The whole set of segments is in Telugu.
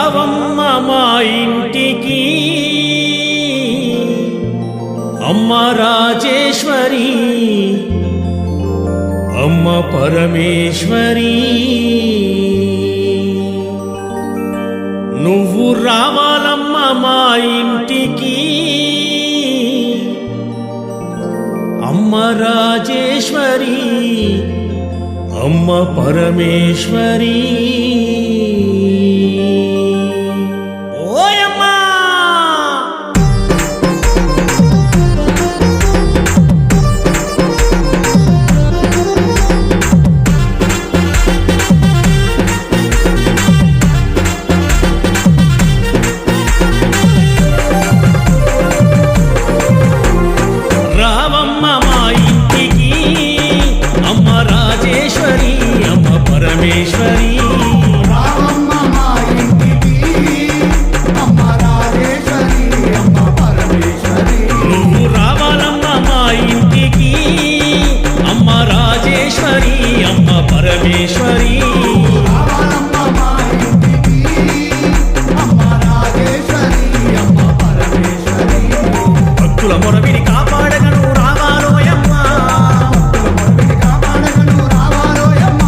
రావమ్మ మా ఇంటికి అమ్మ రాజేశ్వరి అమ్మ పరమేశ్వరి నువ్వు రావాలమ్మ మా ఇంటికి అమ్మ రాజేశ్వరి అమ్మ పరమేశ్వరి ఓయమ్మా రావమ్మ మా ఇంటికి అమ్మ రాజేశ్వరి అమ్మ పరమేశ్వరి రావమ్మ మా ఇంటికి అమ్మ రాజేశ్వరి అమ్మ పరమేశ్వరి నువ్వు రావాలమ్మ మా ఇంటికి అమ్మ రాజేశ్వరి అమ్మ పరమేశ్వరి రావాలమ్మ మా ఇంటికి అమ్మ రాజేశ్వరి అమ్మ పరమేశ్వరి భక్తుల మొరవిని కాపాడగను రావాలోయమ్మ కాపాడగను రావాలోయమ్మ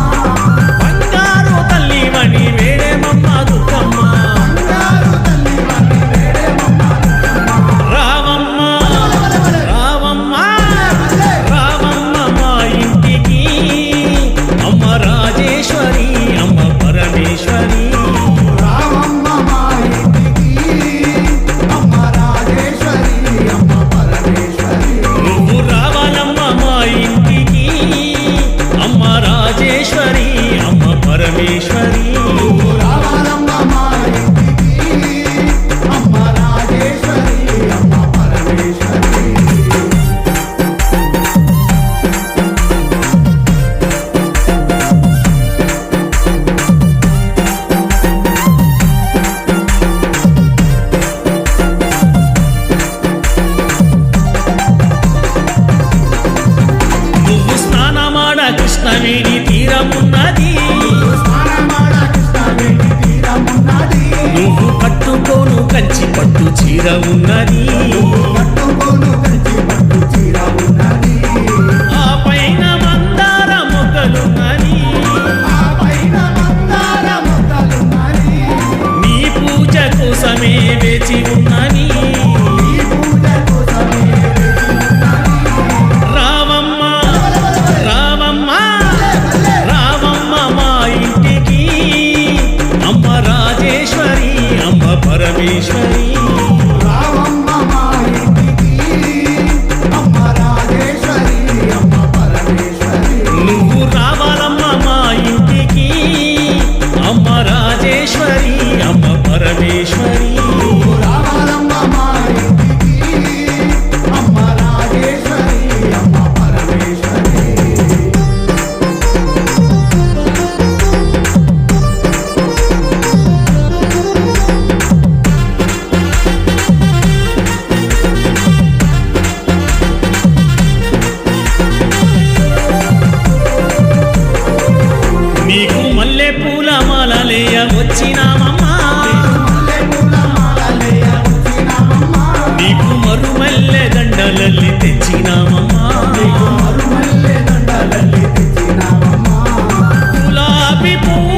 బంగారు తల్లివని వేడేమమ్మ దుర్గమ్మ బంగారు తల్లివని వేడేమమ్మ రావమ్మ రావమ్మ రావమ్మ మా ఇంటికి అమ్మ రాజేశ్వరి అమ్మ పరమేశ్వరి రావమ్మ మా ఇంటికి అమ్మ రాజేశ్వరి అమ్మ పరమేశ్వరి నువ్వు రావాలమ్మ మా ఇంటికి అమ్మ రాజేశ్వరి అమ్మ పరమేశ్వరి రావాలమ్మ మా ఇంటికి అమ్మ రాజేశ్వరి అమ్మ పరమేశ్వరి నువ్వు స్నానమాడ కృష్ణవేణి తీరమున్నది స్నానమాడ కృష్ణవేణి తీరమున్నది నువ్వు కట్టుకోను కంచి పట్టు చీర ఉన్నది పట్టుకోను కంచి పట్టు చీర ఉన్నది ఆ పైన మందార మొగ్గలున్నది ఆ పైన మందార మొగ్గలున్నది నీ పూజ కోసమే వేచి ఉన్నది ఈ పూజ కోసమే వేచి ఉన్నది రావమ్మ రావమ్మ రావమ్మ మా ఇంటికి అమ్మ రాజేశ్వరి అమ్మ పరమేశ్వరి రావమ్మ మా ఇంటికి అమ్మ రాజేశ్వరి అమ్మ పరమేశ్వరి నువ్వు రావాలమ్మ మా ఇంటికి అమ్మ రాజేశ్వరి అమ్మ పరమేశ్వరి రావాలమ్మ మా ఇంటికి అమ్మ రాజేశ్వరి అమ్మ పరమేశ్వరి నీకు మల్లె పూల మాలలేయ వచ్చినామమ్మా మల్లెపూల మాలలేయ వచ్చినామమ్మ నీకు మరుమల్లె దండలల్లి తెచ్చినామమ్మా మరుమల్లె దండలల్లి తెచ్చినామమ్మ గులాబీ పువ్వు